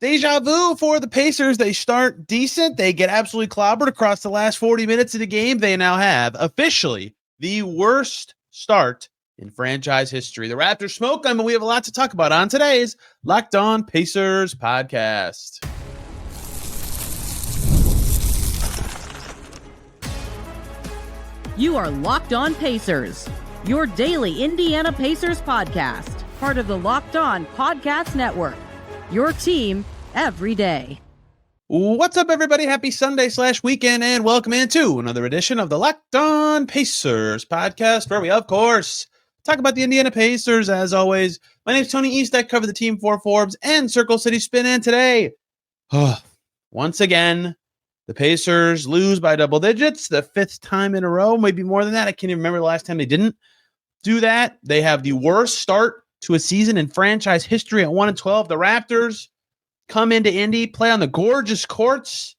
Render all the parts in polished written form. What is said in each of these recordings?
Deja vu for the Pacers. They start decent. They get absolutely clobbered across the last 40 minutes of the game. They now have officially the worst start in franchise history. The Raptors smoke them, and we have a lot to talk about on today's Locked On Pacers podcast. You are Locked On Pacers, your daily Indiana Pacers podcast, part of the Locked On Podcast Network, your team every day. What's up, everybody? Happy Sunday/weekend, and welcome into another edition of the Locked On Pacers podcast, where we, of course, talk about the Indiana Pacers. As always, my name is Tony East. I cover the team for Forbes and Circle City Spin, and today, once again, the Pacers lose by double digits, the fifth time in a row, maybe more than that. I can't even remember the last time they didn't do that. They have the worst start to a season in franchise history at 1-12. The Raptors come into Indy, play on the gorgeous courts,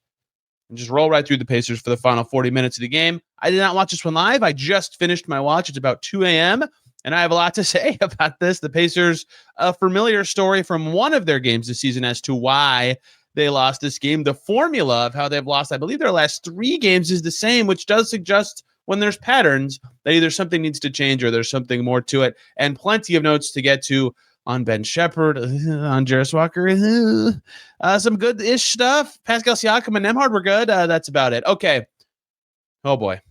and just roll right through the Pacers for the final 40 minutes of the game. I did not watch this one live. I just finished my watch. It's about 2 a.m., and I have a lot to say about this. The Pacers, a familiar story from one of their games this season as to why they lost this game. The formula of how they've lost, I believe, their last 3 games is the same, which does suggest when there's patterns that either something needs to change or there's something more to it. And plenty of notes to get to on Ben Shepherd, on Jarris Walker, some good-ish stuff. Pascal Siakam and Nembhard were good. That's about it. Okay. Oh, boy.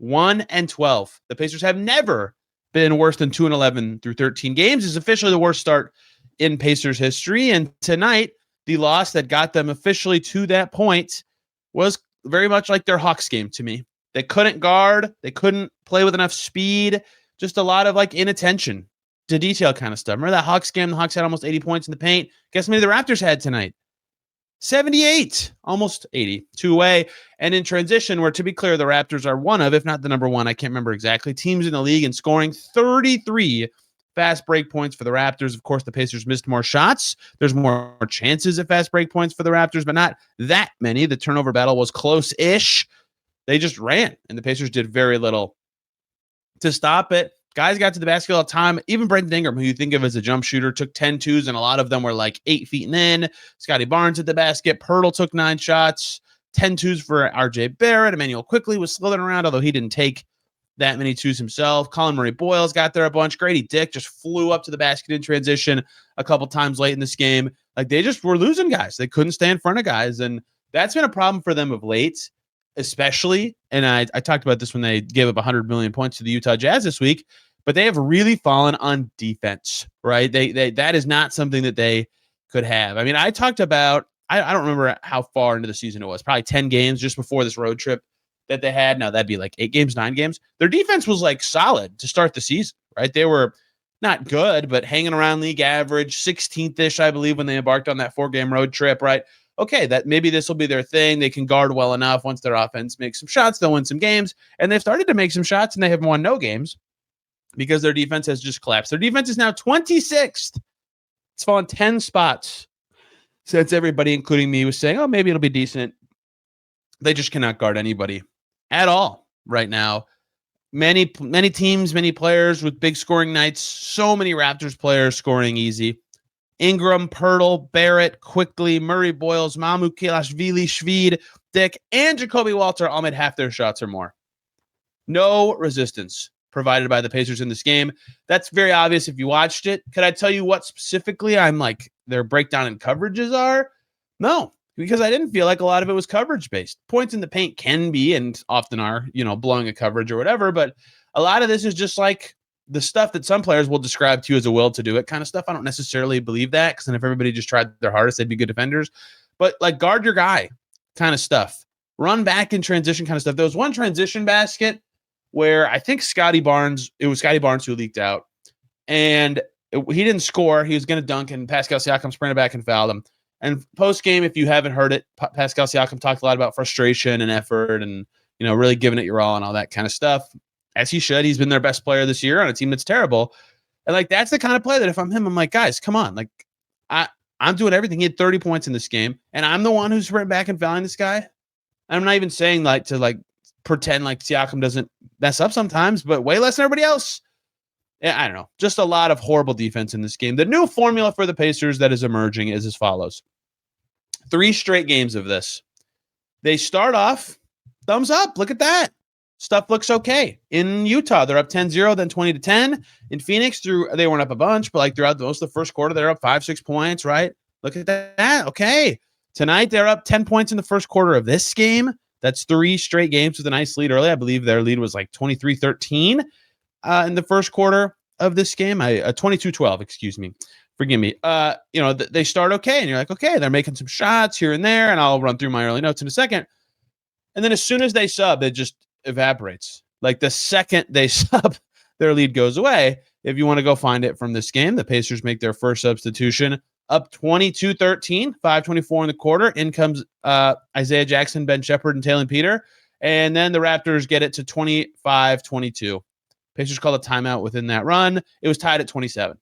1-12. The Pacers have never been worse than 2-11 through 13 games. It's officially the worst start in Pacers history. And tonight, the loss that got them officially to that point was very much like their Hawks game to me. They couldn't guard. They couldn't play with enough speed. Just a lot of inattention to detail kind of stuff. Remember that Hawks game? The Hawks had almost 80 points in the paint. Guess how many the Raptors had tonight? 78, almost 80, 2 away. And in transition, where to be clear, the Raptors are one of, if not the number one, I can't remember exactly, teams in the league in scoring. 33 fast break points for the Raptors. Of course, the Pacers missed more shots. There's more chances at fast break points for the Raptors, but not that many. The turnover battle was close-ish. They just ran, and the Pacers did very little to stop it. Guys got to the basket all the time. Even Brandon Ingram, who you think of as a jump shooter, took 10 twos, and a lot of them were 8 feet and in. Scotty Barnes at the basket. Pirtle took 9 shots. 10 twos for RJ Barrett. Emmanuel Quickley was slithering around, although he didn't take that many twos himself. Colin Murray Boyles got there a bunch. Grady Dick just flew up to the basket in transition a couple times late in this game. They just were losing guys. They couldn't stay in front of guys, and that's been a problem for them of late. Especially, and I talked about this when they gave up 100 million points to the Utah Jazz this week, but they have really fallen on defense, right? They that is not something that they could have. I mean, I talked about, I don't remember how far into the season it was, probably 10 games just before this road trip that they had. Now that'd be 8 games, 9 games. Their defense was solid to start the season, right? They were not good, but hanging around league average, 16th-ish, I believe, when they embarked on that 4-game road trip, right? Okay, that maybe this will be their thing. They can guard well enough. Once their offense makes some shots, they'll win some games. And they've started to make some shots, and they have won no games because their defense has just collapsed. Their defense is now 26th. It's fallen 10 spots since everybody, including me, was saying, oh, maybe it'll be decent. They just cannot guard anybody at all right now. Many teams, many players with big scoring nights. So many Raptors players scoring easy. Ingram, Pirtle, Barrett, Quickley, Murray Boyles, Mamu Kilashvili, Shveed, Dick, and Jacoby Walter all made half their shots or more. No resistance provided by the Pacers in this game. That's very obvious if you watched it. Could I tell you what specifically their breakdown in coverages are? No, because I didn't feel like a lot of it was coverage-based. Points in the paint can be and often are, blowing a coverage or whatever, but a lot of this is just the stuff that some players will describe to you as a will to do it kind of stuff. I don't necessarily believe that, because then if everybody just tried their hardest, they'd be good defenders. But guard your guy kind of stuff. Run back in transition kind of stuff. There was one transition basket where I think it was Scotty Barnes who leaked out. And he didn't score. He was going to dunk, and Pascal Siakam sprinted back and fouled him. And post-game, if you haven't heard it, Pascal Siakam talked a lot about frustration and effort and, really giving it your all and all that kind of stuff. As he should. He's been their best player this year on a team that's terrible. And that's the kind of play that if I'm him, I'm guys, come on. I'm doing everything. He had 30 points in this game, and I'm the one who's right back and fouling this guy. I'm not even saying to pretend Siakam doesn't mess up sometimes, but way less than everybody else. I don't know. Just a lot of horrible defense in this game. The new formula for the Pacers that is emerging is as follows. 3 straight games of this. They start off, thumbs up. Look at that. Stuff looks okay. In Utah, they're up 10-0, then 20-10. In Phoenix, they weren't up a bunch, but like throughout most of the first quarter, they're up 5-6 points, right? Look at that. Okay. Tonight, they're up 10 points in the first quarter of this game. That's 3 straight games with a nice lead early. I believe their lead was like 23-13 in the first quarter of this game. 22-12, excuse me. Forgive me. They start okay, and you're like, okay, they're making some shots here and there, and I'll run through my early notes in a second. And then as soon as they sub, it just evaporates. Like the second they sub, their lead goes away. If you want to go find it from this game, the Pacers make their first substitution up 22-13, 5:24 in the quarter. In comes Isaiah Jackson, Ben Shepherd, and Taylor Peter. And then the Raptors get it to 25-22. Pacers call a timeout within that run. It was tied at 27.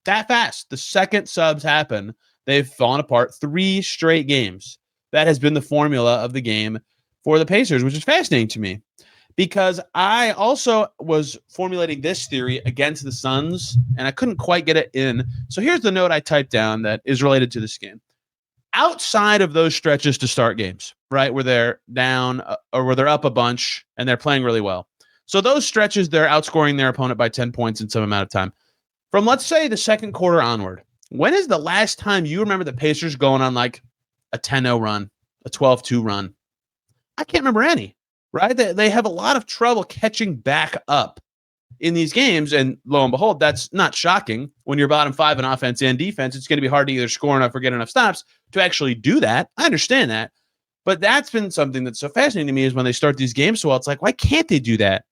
That fast. The second subs happen, they've fallen apart 3 straight games. That has been the formula of the game for the Pacers, which is fascinating to me because I also was formulating this theory against the Suns, and I couldn't quite get it in. So here's the note I typed down that is related to this game. Outside of those stretches to start games, right, where they're down or where they're up a bunch and they're playing really well. So those stretches, they're outscoring their opponent by 10 points in some amount of time. From, let's say, the second quarter onward, when is the last time you remember the Pacers going on like a 10-0 run, a 12-2 run? I can't remember any, right? They have a lot of trouble catching back up in these games, and lo and behold, that's not shocking. When you're bottom 5 in offense and defense, it's going to be hard to either score enough or get enough stops to actually do that. I understand that, but that's been something that's so fascinating to me is when they start these games so well, it's like, why can't they do that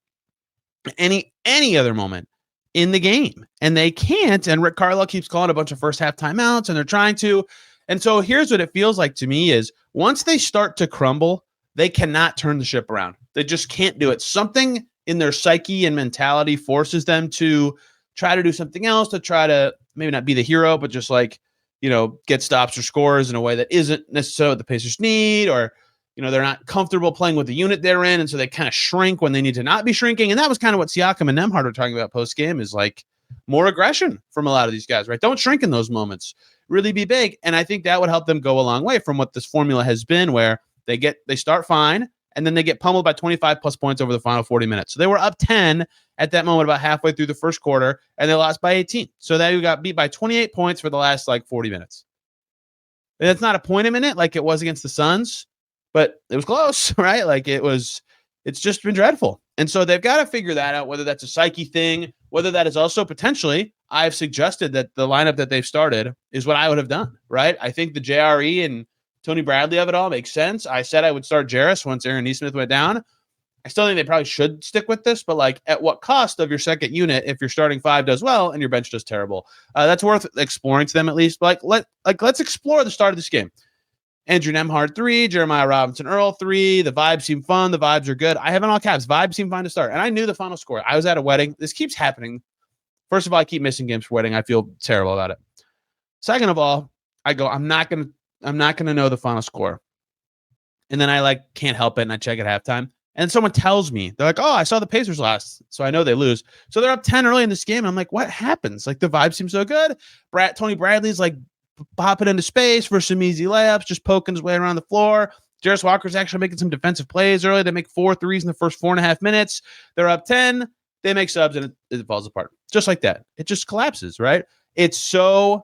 any other moment in the game? And they can't, and Rick Carlisle keeps calling a bunch of first half timeouts, and they're trying to. And so here's what it feels like to me is once they start to crumble, they cannot turn the ship around. They just can't do it. Something in their psyche and mentality forces them to try to do something else, to try to maybe not be the hero, but just like, get stops or scores in a way that isn't necessarily what the Pacers need, or, they're not comfortable playing with the unit they're in. And so they kind of shrink when they need to not be shrinking. And that was kind of what Siakam and Nembhard were talking about post game is like more aggression from a lot of these guys, right? Don't shrink in those moments, really be big. And I think that would help them go a long way from what this formula has been, where they start fine, and then they get pummeled by 25 plus points over the final 40 minutes. So they were up 10 at that moment about halfway through the first quarter, and they lost by 18. So they got beat by 28 points for the last 40 minutes. And that's not a point a minute like it was against the Suns, but it was close, right? It's just been dreadful. And so they've got to figure that out, whether that's a psyche thing, whether that is also potentially, I've suggested that the lineup that they've started is what I would have done, right? I think the JRE and Tony Bradley of it all makes sense. I said I would start Jarris once Aaron Nesmith went down. I still think they probably should stick with this, but at what cost of your second unit if your starting 5 does well and your bench does terrible? That's worth exploring to them at least. But let's explore the start of this game. Andrew Nembhard 3, Jeremiah Robinson Earl 3. The vibes seem fun. The vibes are good. I have in all caps. Vibes seem fine to start. And I knew the final score. I was at a wedding. This keeps happening. First of all, I keep missing games for wedding. I feel terrible about it. Second of all, I go, I'm not gonna know the final score. And then I can't help it, and I check at halftime. And someone tells me, they're like, oh, I saw the Pacers last, so I know they lose. So they're up 10 early in this game. And I'm like, what happens? The vibe seems so good. Tony Bradley's popping into space for some easy layups, just poking his way around the floor. Jarris Walker's actually making some defensive plays early. They make 4 threes in the first 4.5 minutes. They're up 10. They make subs, and it falls apart. Just like that. It just collapses, right? It's so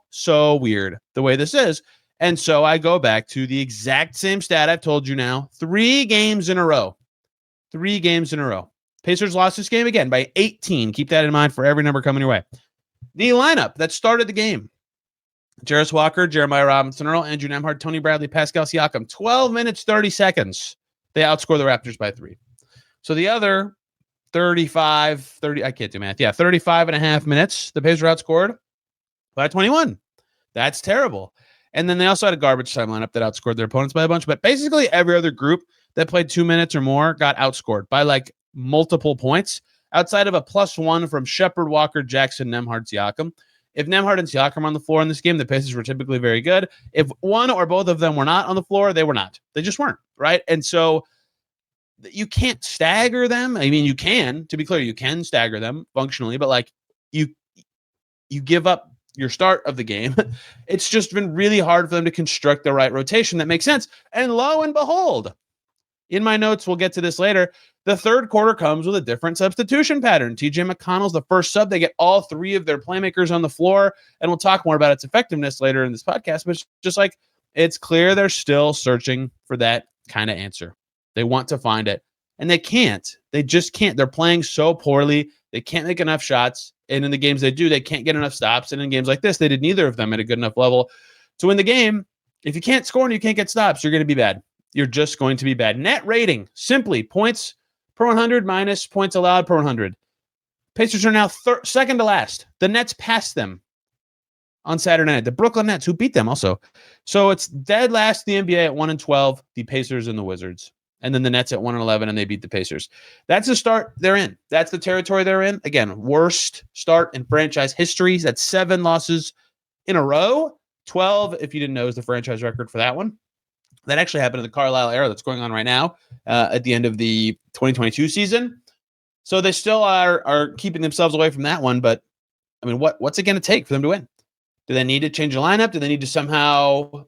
weird the way this is. And so I go back to the exact same stat I've told you now. 3 games in a row. 3 games in a row. Pacers lost this game again by 18. Keep that in mind for every number coming your way. The lineup that started the game. Jarris Walker, Jeremiah Robinson Earl, Andrew Nembhard, Tony Bradley, Pascal Siakam. 12 minutes, 30 seconds. They outscore the Raptors by 3. So the other 35 and a half minutes, the Pacers outscored by 21. That's terrible. And then they also had a garbage time lineup that outscored their opponents by a bunch. But basically every other group that played 2 minutes or more got outscored by multiple points outside of a +1 from Shepherd, Walker, Jackson, Nembhard, Siakam. If Nembhard and Siakam are on the floor in this game, the Pacers were typically very good. If one or both of them were not on the floor, they were not. They just weren't, right? And so you can't stagger them. I mean, you can, to be clear, you can stagger them functionally, but you give up your start of the game, it's just been really hard for them to construct the right rotation that makes sense. And lo and behold, in my notes, we'll get to this later, the third quarter comes with a different substitution pattern. TJ McConnell's the first sub. They get all three of their playmakers on the floor, and we'll talk more about its effectiveness later in this podcast, but it's just like, it's clear they're still searching for that kind of answer. They want to find it, and they can't. They just can't. They're playing so poorly. They can't make enough shots, and in the games they do, they can't get enough stops, and in games like this, they did neither of them at a good enough level to win the game. If you can't score and you can't get stops, you're going to be bad. You're just going to be bad. Net rating, simply points per 100 minus points allowed per 100. Pacers are now second to last. The Nets passed them on Saturday night. The Brooklyn Nets, who beat them also. So it's dead last in the NBA at 1-12, the Pacers and the Wizards. And then the Nets at 1-11, and they beat the Pacers. That's the start they're in. That's the territory they're in. Again, worst start in franchise history. That's 7 losses in a row. 12, if you didn't know, is the franchise record for that one. That actually happened in the Carlisle era that's going on right now at the end of the 2022 season. So they still are keeping themselves away from that one. But, I mean, what's it going to take for them to win? Do they need to change the lineup? Do they need to somehow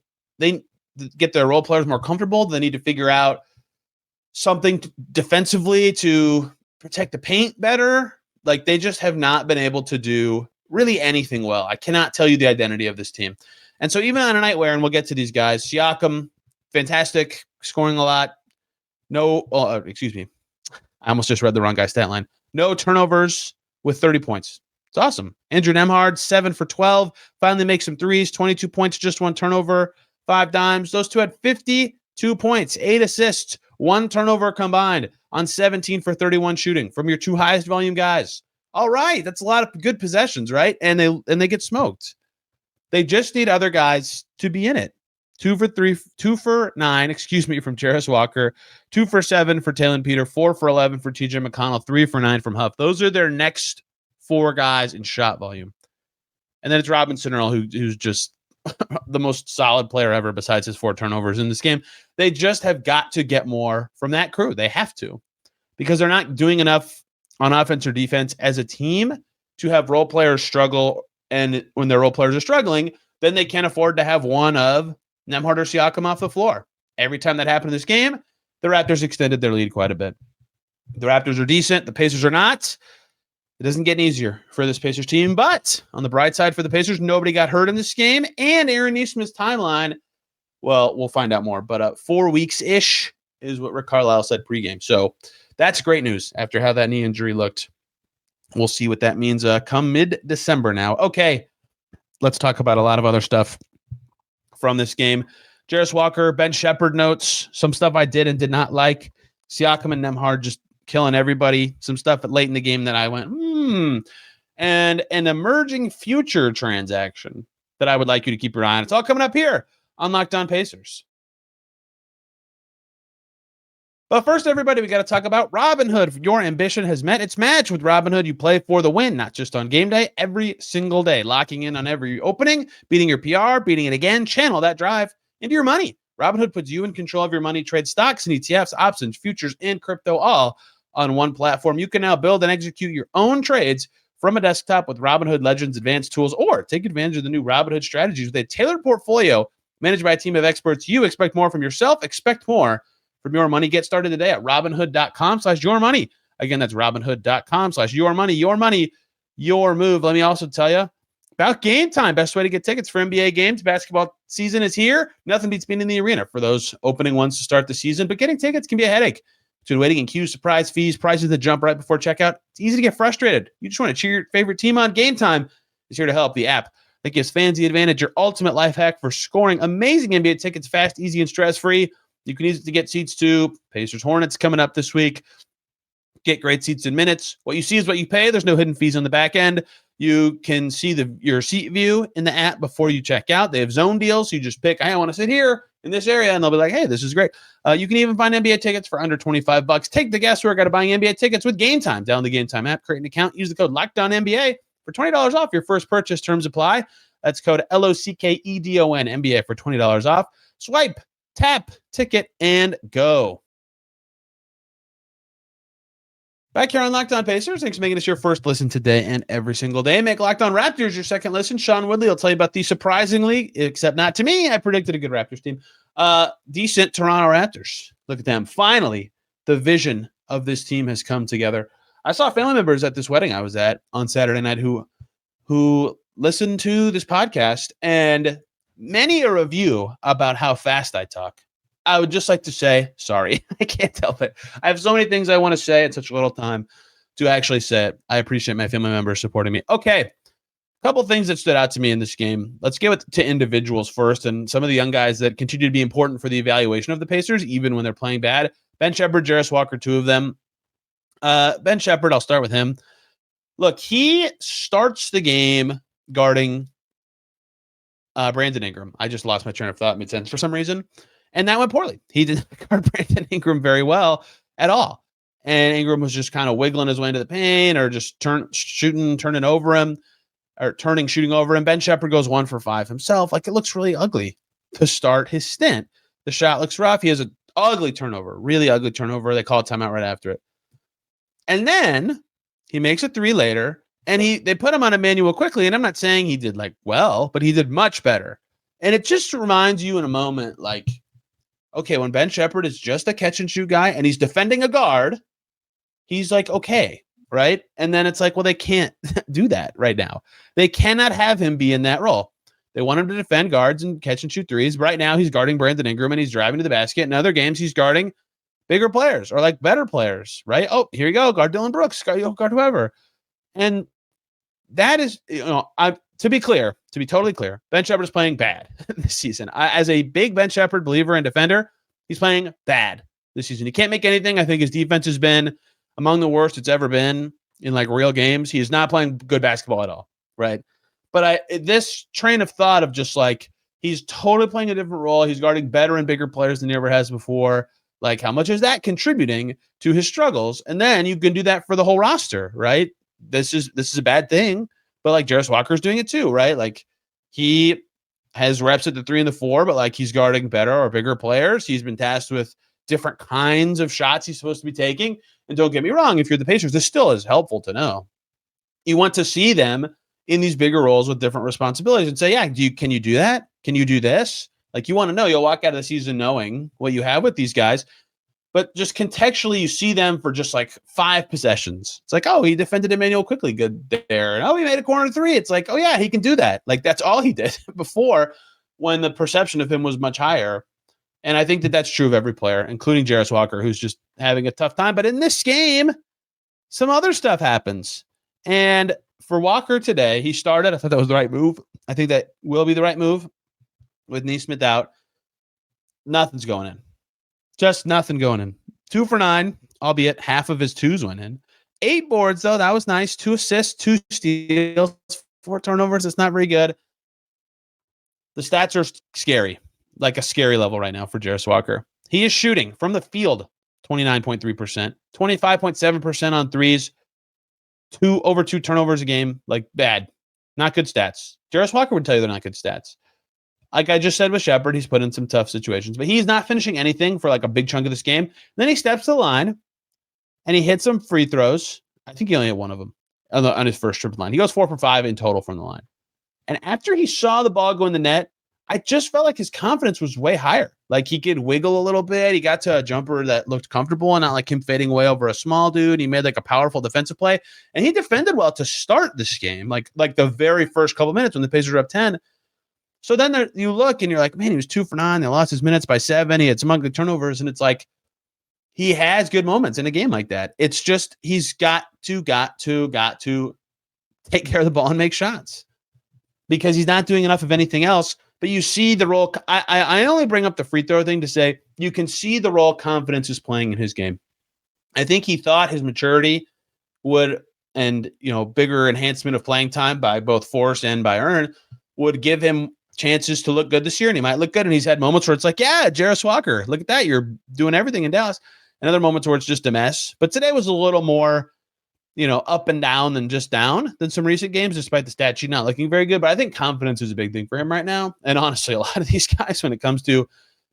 get their role players more comfortable? Do they need to figure out something defensively to protect the paint better? Like, they just have not been able to do really anything well. I cannot tell you the identity of this team. And so even on a night where, and we'll get to these guys, Siakam, fantastic, scoring a lot. Excuse me. I almost just read the wrong guy's stat line. No turnovers with 30 points. It's awesome. Andrew Nembhard, 7 for 12. Finally makes some threes, 22 points, just 1 turnover, 5 dimes. Those two had 52 points, 8 assists, 1 turnover combined on 17 for 31 shooting from your 2 highest volume guys. All right, that's a lot of good possessions, right? And they get smoked. They just need other guys to be in it. 2 for 9, from Jarace Walker, 2 for 7 for Taylor Peter, 4 for 11 for TJ McConnell, 3 for 9 from Huff. Those are their next 4 guys in shot volume. And then it's Robinson Earl, who's just the most solid player ever besides his 4 turnovers in this game. They just have got to get more from that crew. They have to, because they're not doing enough on offense or defense as a team to have role players struggle. And when their role players are struggling, then they can't afford to have one of Nembhard or Siakam off the floor. Every time that happened in this game, the Raptors extended their lead quite a bit. The Raptors are decent. The Pacers are not. It doesn't get any easier for this Pacers team. But on the bright side for the Pacers, nobody got hurt in this game. And Aaron Nesmith's timeline, well, we'll find out more. But 4 weeks-ish is what Rick Carlisle said pregame. So that's great news after how that knee injury looked. We'll see what that means come mid-December now. Okay, let's talk about a lot of other stuff from this game. Jarace Walker, Ben Shepherd notes, some stuff I did and did not like. Siakam and Nembhard just killing everybody. Some stuff late in the game that I went, And an emerging future transaction that I would like you to keep your eye on. It's all coming up here on Locked On Pacers. But first, everybody, we got to talk about Robinhood. If your ambition has met its match with Robinhood, you play for the win, not just on game day, every single day. Locking in on every opening, beating your PR, beating it again. Channel that drive into your money. Robinhood puts you in control of your money. Trade stocks and ETFs, options, futures, and crypto all on one platform. You can now build and execute your own trades from a desktop with Robinhood Legends advanced tools, or take advantage of the new Robinhood strategies with a tailored portfolio managed by a team of experts. You expect more from yourself. Expect more from your money. Get started today at Robinhood.com/yourmoney. Again, that's Robinhood.com/yourmoney. Your money, your move. Let me also tell you about Game Time. Best way to get tickets for NBA games. Basketball season is here. Nothing beats being in the arena for those opening ones to start the season, but getting tickets can be a headache. Between waiting in queues, surprise fees, prices that jump right before checkout, it's easy to get frustrated. You just want to cheer your favorite team on. Game Time is here to help. The app that gives fans the advantage, your ultimate life hack for scoring amazing NBA tickets fast, easy, and stress-free. You can use it to get seats to Pacers Hornets coming up this week. Get great seats in minutes. What you see is what you pay. There's no hidden fees on the back end. You can see your seat view in the app before you check out. They have zone deals. So you just pick, hey, I want to sit here in this area. And they'll be like, hey, this is great. You can even find NBA tickets for under $25. Take the guesswork out of buying NBA tickets with Game Time. Download the Game Time app, create an account, use the code LOCKEDONNBA for $20 off your first purchase. Terms apply. That's code LOCKEDON NBA for $20 off. Swipe, tap, ticket, and go. Back here on Locked On Pacers. Thanks for making this your first listen today and every single day. Make Locked On Raptors your second listen. Sean Woodley will tell you about the surprisingly, except not to me, I predicted a good Raptors team, decent Toronto Raptors. Look at them. Finally, the vision of this team has come together. I saw family members at this wedding I was at on Saturday night who listened to this podcast, and many a review about how fast I talk. I would just like to say, sorry, I can't help it. I have so many things I want to say in such a little time to actually say it. I appreciate my family members supporting me. Okay, a couple things that stood out to me in this game. Let's get to individuals first, and some of the young guys that continue to be important for the evaluation of the Pacers, even when they're playing bad. Ben Shepherd, Jarace Walker, two of them. Ben Shepherd, I'll start with him. Look, he starts the game guarding Brandon Ingram. I just lost my train of thought mid-sentence for some reason. And that went poorly. He didn't guard Brandon Ingram very well at all. And Ingram was just kind of wiggling his way into the paint or just shooting over him. Ben Shepherd goes 1 for 5 himself. Like, it looks really ugly to start his stint. The shot looks rough. He has an ugly turnover, really ugly turnover. They call a timeout right after it. And then he makes a 3 later, and they put him on Emmanuel quickly. And I'm not saying he did well, but he did much better. And it just reminds you in a moment, like, okay, when Ben Shepherd is just a catch and shoot guy and he's defending a guard, he's like, okay, right? And then it's like, well, they can't do that right now. They cannot have him be in that role. They want him to defend guards and catch and shoot threes. Right now, he's guarding Brandon Ingram and he's driving to the basket. In other games, he's guarding bigger players or better players, right? Oh, here you go. Guard Dylan Brooks, guard whoever. And that is, to be totally clear, Ben Shepherd is playing bad this season. As a big Ben Shepherd believer and defender, he's playing bad this season. He can't make anything. I think his defense has been among the worst it's ever been in real games. He is not playing good basketball at all, right? But this train of thought of just he's totally playing a different role. He's guarding better and bigger players than he ever has before. How much is that contributing to his struggles? And then you can do that for the whole roster, right? This is a bad thing. But Jarace Walker's doing it too, right? He has reps at the 3 and the 4, but he's guarding better or bigger players. He's been tasked with different kinds of shots he's supposed to be taking. And don't get me wrong, if you're the Pacers, this still is helpful to know. You want to see them in these bigger roles with different responsibilities and say, yeah, can you do that? Can you do this? You want to know. You'll walk out of the season knowing what you have with these guys. But just contextually, you see them for just 5 possessions. It's oh, he defended Emmanuel quickly. Good there. And oh, he made a corner 3. It's oh, yeah, he can do that. That's all he did before when the perception of him was much higher. And I think that that's true of every player, including Jarace Walker, who's just having a tough time. But in this game, some other stuff happens. And for Walker today, he started. I thought that was the right move. I think that will be the right move with Nesmith out. Nothing's going in. Just nothing going in. 2 for 9, albeit half of his 2s went in. 8 boards, though. That was nice. 2 assists, 2 steals, 4 turnovers. It's not very good. The stats are scary, a scary level right now for Jarace Walker. He is shooting from the field 29.3%, 25.7% on threes, over 2 turnovers a game. Bad. Not good stats. Jarace Walker would tell you they're not good stats. Like I just said with Shepherd, he's put in some tough situations, but he's not finishing anything for a big chunk of this game. And then he steps to the line and he hits some free throws. I think he only hit one of them on his first trip line. He goes 4 for 5 in total from the line. And after he saw the ball go in the net, I just felt his confidence was way higher. He could wiggle a little bit. He got to a jumper that looked comfortable and not him fading away over a small dude. He made a powerful defensive play and he defended well to start this game. Like the very first couple minutes when the Pacers were up 10. So then you look and you're man, he was 2 for 9. They lost his minutes by 7. He had some ugly turnovers. And it's he has good moments in a game like that. It's just, he's got to take care of the ball and make shots because he's not doing enough of anything else. But you see the role. I only bring up the free throw thing to say you can see the role confidence is playing in his game. I think he thought his maturity would, and bigger enhancement of playing time by both force and by earn would give him chances to look good this year, and he might look good. And he's had moments where it's yeah, Jarace Walker, look at that. You're doing everything in Dallas. And other moments where it's just a mess. But today was a little more, up and down than just down than some recent games, despite the stat sheet not looking very good. But I think confidence is a big thing for him right now. And honestly, a lot of these guys when it comes to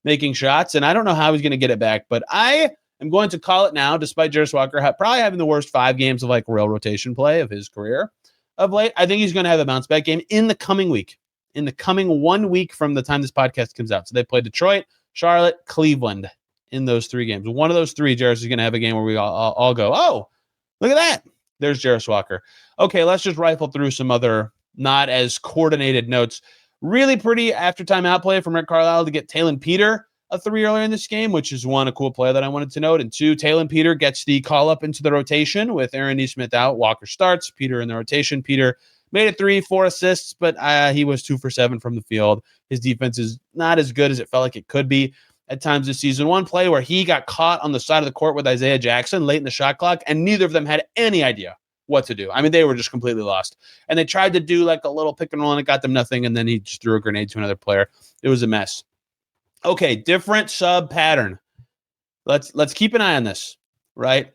making shots, and I don't know how he's going to get it back, but I I'm going to call it now, despite Jarace Walker probably having the worst 5 games of like real rotation play of his career of late. I think he's going to have a bounce back game in the coming week, in the coming 1 week from the time this podcast comes out. So they play Detroit, Charlotte, Cleveland in those 3 games. One of those 3, Jarace is going to have a game where we all go, oh, look at that. There's Jarace Walker. Okay, let's just rifle through some other not as coordinated notes. Really pretty after timeout play from Rick Carlisle to get Taylor Peter a 3 earlier in this game, which is 1, a cool play that I wanted to note. And 2, Taylor Peter gets the call up into the rotation with Aaron Nesmith out. Walker starts, Peter in the rotation. Peter made it 3, 4 assists, but he was 2 for 7 from the field. His defense is not as good as it felt like it could be at times this season. One play where he got caught on the side of the court with Isaiah Jackson late in the shot clock, and neither of them had any idea what to do. I mean, they were just completely lost. And they tried to do like a little pick and roll, and it got them nothing, and then he just threw a grenade to another player. It was a mess. Okay, different sub pattern. Let's keep an eye on this, right?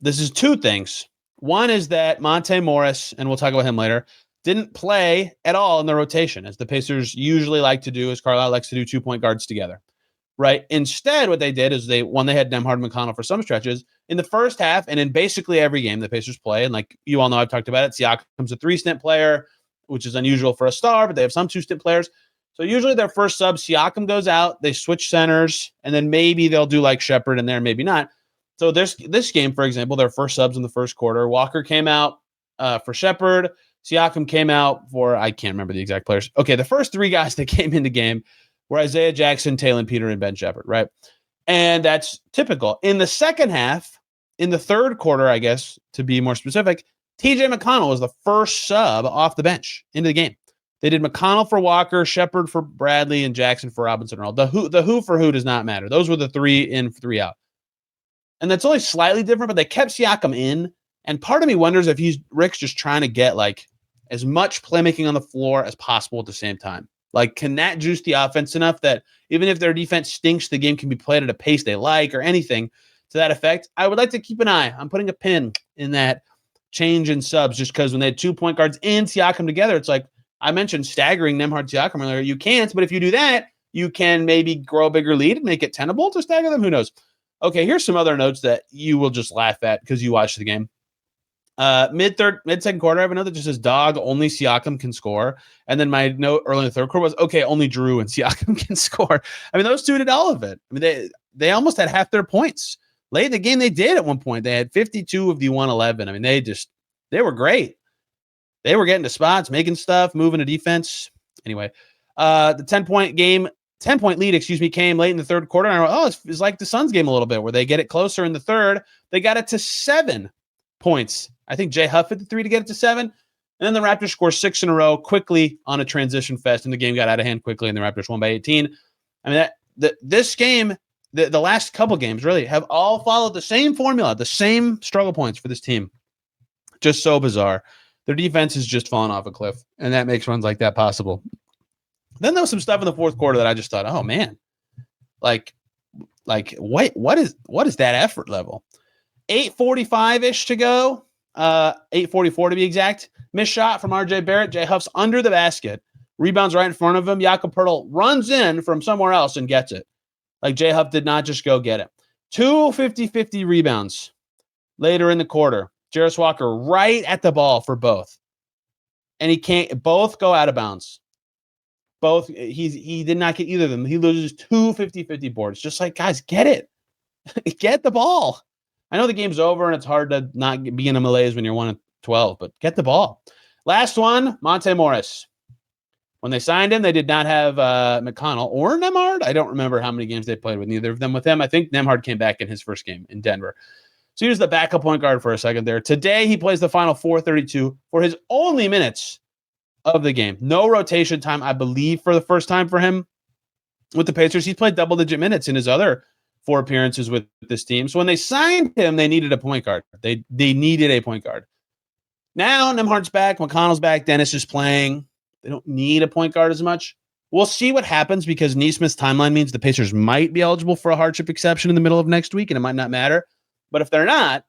This is 2 things. One is that Monte Morris, and we'll talk about him later, didn't play at all in the rotation, as the Pacers usually like to do, as Carlisle likes to do 2 point guards together, right? Instead, what they did is they had Nembhard and McConnell for some stretches. In the first half, and in basically every game the Pacers play, and like you all know, I've talked about it, Siakam's a 3-stint player, which is unusual for a star, but they have some 2-stint players. So usually their first sub, Siakam goes out, they switch centers, and then maybe they'll do like Shepherd in there, maybe not. So this game, for example, their first subs in the first quarter, Walker came out for Shepherd, Siakam came out for, I can't remember the exact players. Okay, the first 3 guys that came into game were Isaiah Jackson, Taylor Peter, and Ben Shepherd, right? And that's typical. In the second half, in the third quarter, I guess, to be more specific, TJ McConnell was the first sub off the bench into the game. They did McConnell for Walker, Shepherd for Bradley, and Jackson for Robinson Earl. The who for who does not matter. Those were the 3 in, 3 out. And that's only slightly different, but they kept Siakam in. And part of me wonders if Rick's just trying to get like as much playmaking on the floor as possible at the same time. Like, can that juice the offense enough that even if their defense stinks, the game can be played at a pace they like or anything to that effect? I would like to keep an eye. I'm putting a pin in that change in subs just because when they had 2 point guards and Siakam together, it's like I mentioned staggering Nembhard Siakam earlier. You can't, but if you do that, you can maybe grow a bigger lead and make it tenable to stagger them. Who knows? Okay, here's some other notes that you will just laugh at because you watched the game. Mid-second quarter, I have a note that just says, dog, only Siakam can score. And then my note early in the third quarter was, okay, only Drew and Siakam can score. I mean, those 2 did all of it. I mean, they almost had half their points. Late in the game, they did at one point. They had 52 of the 111. I mean, they were great. They were getting to spots, making stuff, moving to defense. Anyway, the 10-point lead, came late in the third quarter. And I went, it's like the Suns game a little bit where they get it closer in the third. They got it to 7 points. I think Jay Huff hit the 3 to get it to 7. And then the Raptors score 6 in a row quickly on a transition fest, and the game got out of hand quickly, and the Raptors won by 18. I mean, this game, the last couple games really have all followed the same formula, the same struggle points for this team. Just so bizarre. Their defense has just fallen off a cliff, and that makes runs like that possible. Then there was some stuff in the fourth quarter that I just thought, oh man, like what is that effort level? 8:45-ish to go. 8:44 to be exact. Missed shot from RJ Barrett. Jay Huff's under the basket. Rebounds right in front of him. Jakob Poeltl runs in from somewhere else and gets it. Like, Jay Huff did not just go get it. 2 50-50 rebounds later in the quarter. Jarace Walker right at the ball for both. And both go out of bounds. He did not get either of them. He loses 2 50-50 boards. Just like, guys, get it. Get the ball. I know the game's over and it's hard to not be in a malaise when you're 1-12, but get the ball. Last one, Monte Morris. When they signed him, they did not have McConnell or Nembhard. I don't remember how many games they played with neither of them with him. I think Nembhard came back in his first game in Denver. So he was the backup point guard for a second there. Today, he plays the final 4:32 for his only minutes of the game. No rotation time, I believe, for the first time for him with the Pacers. He's played double-digit minutes in his other 4 appearances with this team. So when they signed him, they needed a point guard. They needed a point guard. Now Nembhard's back, McConnell's back, Dennis is playing. They don't need a point guard as much. We'll see what happens because Nesmith's timeline means the Pacers might be eligible for a hardship exception in the middle of next week, and it might not matter. But if they're not,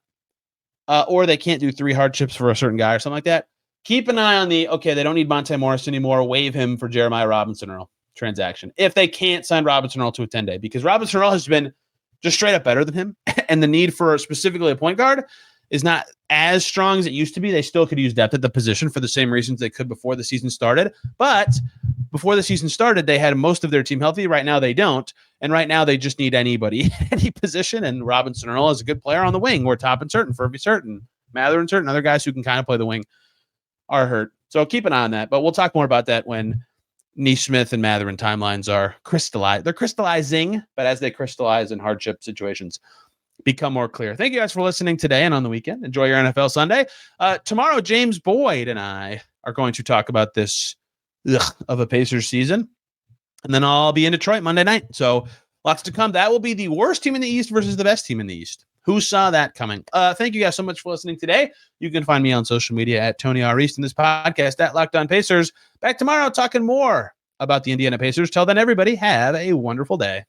or they can't do 3 hardships for a certain guy or something like that, keep an eye on they don't need Monte Morris anymore. Waive him for Jeremiah Robinson Earl transaction. If they can't sign Robinson Earl to a 10-day, because Robinson Earl has been just straight up better than him. And the need for specifically a point guard is not as strong as it used to be. They still could use depth at the position for the same reasons they could before the season started. But before the season started, they had most of their team healthy. Right now, they don't. And right now, they just need anybody, any position. And Robinson Earl is a good player on the wing. Or Toppin certain, Furby certain, Mathurin certain. Other guys who can kind of play the wing are hurt. So keep an eye on that. But we'll talk more about that when Nesmith and Mathurin timelines are crystallized. They're crystallizing, but as they crystallize in hardship situations, become more clear. Thank you guys for listening today and on the weekend. Enjoy your NFL Sunday. Tomorrow, James Boyd and I are going to talk about this of a Pacers season. And then I'll be in Detroit Monday night. So lots to come. That will be the worst team in the East versus the best team in the East. Who saw that coming? Thank you guys so much for listening today. You can find me on social media at Tony R. East and this podcast at Locked On Pacers. Back tomorrow talking more about the Indiana Pacers. Till then, everybody, have a wonderful day.